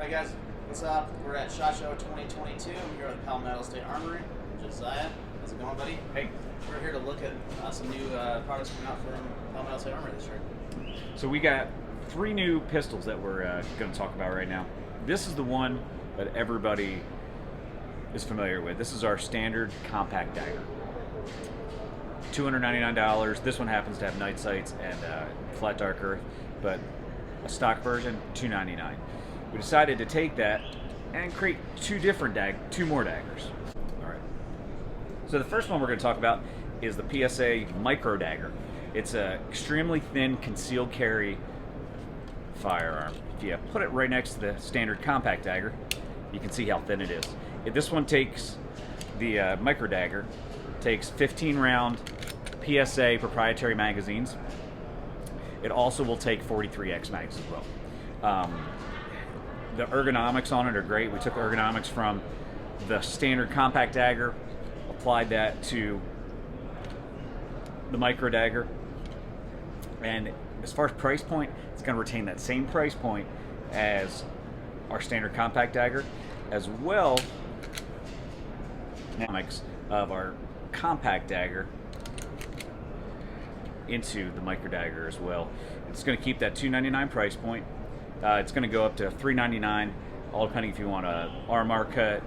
Hi guys, what's up? We're at SHOT Show 2022. I'm here with Palmetto State Armory. Josiah, how's it going, buddy? Hey. We're here to look at some new products coming out from Palmetto State Armory this year. So we got 3 new pistols that we're going to talk about right now. This is the one that everybody is familiar with. This is our standard compact dagger. $299. This one happens to have night sights and flat dark earth, but a stock version, $299. We decided to take that and create two more daggers. All right. So the first one we're going to talk about is the PSA Micro Dagger. It's an extremely thin concealed carry firearm. If you put it right next to the standard compact dagger, you can see how thin it is. This one takes, the Micro Dagger takes 15 round PSA proprietary magazines. It also will take 43X mags as well. The ergonomics on it are great. We took ergonomics from the standard compact dagger, applied that to the Micro Dagger, and as far as price point, it's going to retain that same price point as our standard compact dagger, as well as of our compact dagger into the Micro Dagger as well. It's going to keep that $299 price point. It's going to go up to $399, all depending if you want a RMR cut,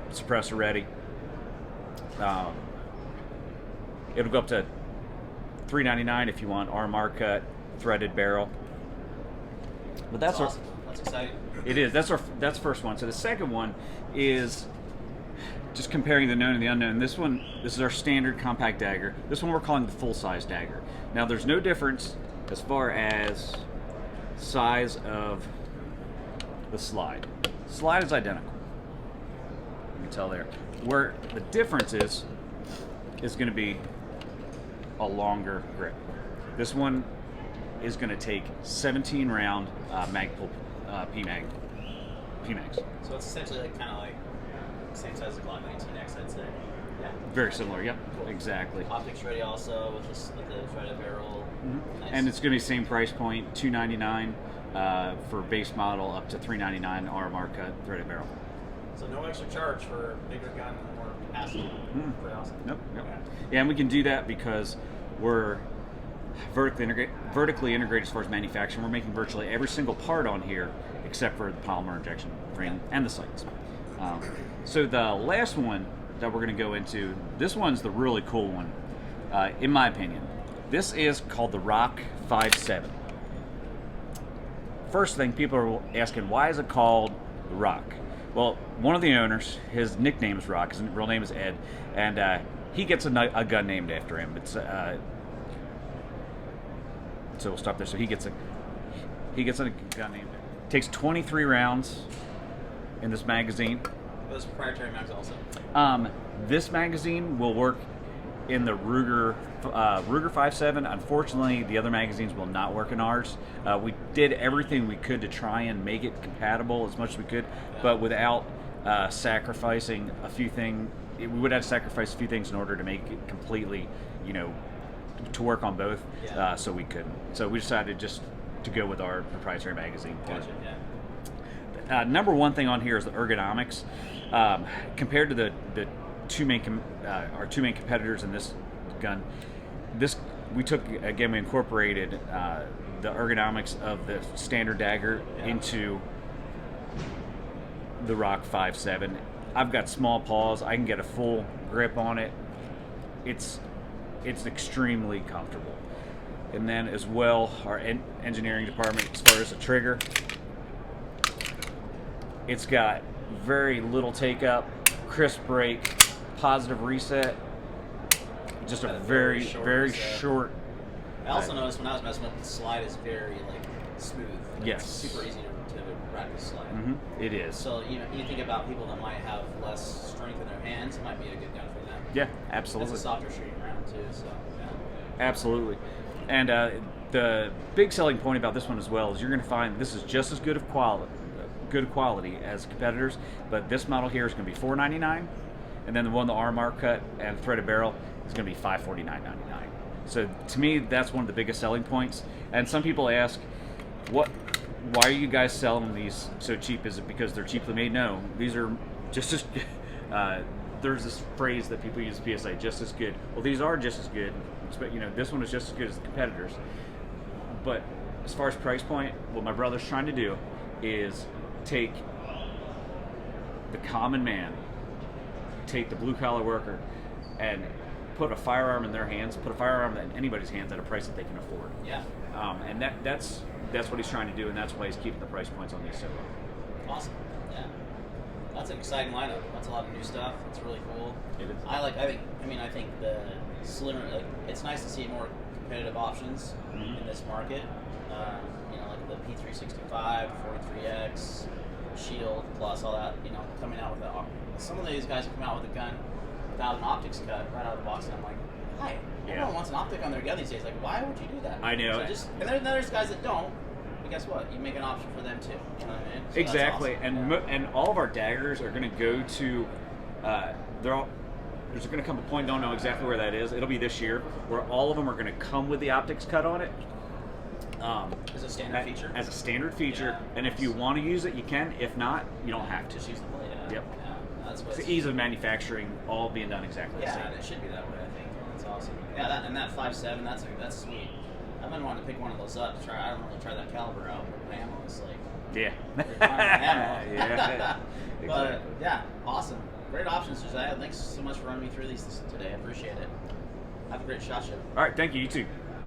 suppressor ready. It'll go up to $399 if you want RMR cut, threaded barrel. But that's awesome. That's exciting. It is. That's the first one. So the second one is just comparing the known and the unknown. This is our standard compact dagger. This one we're calling the full-size dagger. Now there's no difference as far as size of the slide. Slide is identical. You can tell there. Where the difference is going to be a longer grip. This one is going to take 17 round Magpul PMags. So it's essentially kind of like same size as a Glock 19X, I'd say. Yeah. Very similar, yep. Cool. Exactly. Optics ready also with the threaded barrel. Mm-hmm. Nice. And it's going to be the same price point, $299 for base model, up to $399 RMR cut threaded barrel. So no extra charge for a bigger gun and more capacity. Pretty awesome. Nope. Yeah, and we can do that because we're vertically integrated as far as manufacturing. We're making virtually every single part on here except for the polymer injection frame and the sights. So the last one that we're going to go into, this one's the really cool one, in my opinion. This is called the Rock 5.7. First thing, people are asking, why is it called the Rock? Well, one of the owners, his nickname is Rock, his real name is Ed, and he gets a gun named after him. It's so we'll stop there. So he gets a gun named. Takes 23 rounds in this magazine. Those proprietary mags also. This magazine will work in the Ruger 5.7. Unfortunately, the other magazines will not work in ours. We did everything we could to try and make it compatible as much as we could, but without sacrificing a few things. We would have to sacrifice a few things in order to make it completely, to work on both. So we couldn't. So we decided just to go with our proprietary magazine. Gotcha. Yeah. Number one thing on here is the ergonomics. Compared to the our two main competitors in this gun, we incorporated the ergonomics of the standard dagger into the Rock 5.7. I've got small paws. I can get a full grip on it. It's extremely comfortable. And then as well, our engineering department, as far as the trigger, it's got very little take up, crisp break, positive reset, just a very short. I also noticed when I was messing with the slide is very smooth. Yes. It's super easy to practice slide. It is. So you think about people that might have less strength in their hands, it might be a good gun for them. Yeah, absolutely. It's a softer shooting round too, so yeah. Absolutely. And the big selling point about this one as well is you're going to find this is just as good quality as competitors, but this model here is going to be $499, and then the one, the RMR cut and threaded barrel, is going to be $549.99. So to me, that's one of the biggest selling points. And some people ask, what why are you guys selling these so cheap? Is it because they're cheaply made? No, these are just as there's this phrase that people use at PSA, just as good. Well, these are just as good. But this one is just as good as the competitors. But as far as price point, what my brother's trying to do is take the common man, take the blue collar worker, and put a firearm in their hands, put a firearm in anybody's hands at a price that they can afford. Yeah. And that's what he's trying to do, and that's why he's keeping the price points on these so low. Awesome. Yeah. That's an exciting lineup. That's a lot of new stuff. It's really cool. It is. I think the slimmer, it's nice to see more competitive options in this market. Like the P365, 43X, Shield Plus, all that. Coming out with some of these guys have come out with a gun without an optics cut right out of the box, and I'm like, why? Everyone wants an optic on their gun these days. Like, why would you do that? I know. And then there's guys that don't. But guess what? You make an option for them too. You know what I mean? So exactly. that's awesome. And all of our daggers are going to go to. There's going to come a point. Don't know exactly where that is. It'll be this year where all of them are going to come with the optics cut on it. As a standard feature. As a standard feature, Yeah. and if you want to use it, you can. If not, you don't have to. Just use the blade. Yeah. Yep. Yeah. That's what It's the ease of manufacturing, all being done exactly the Yeah, same. and it should be that way. I think that's awesome. Yeah, that 5.7, that's sweet. I've been wanting to pick one of those up to try. I don't really try that caliber out, but ammo is like Yeah. ammo. Yeah. But yeah, awesome. Great options, Josiah. Thanks so much for running me through these today. I appreciate it. Have a great SHOT Show. All right, thank you. You too.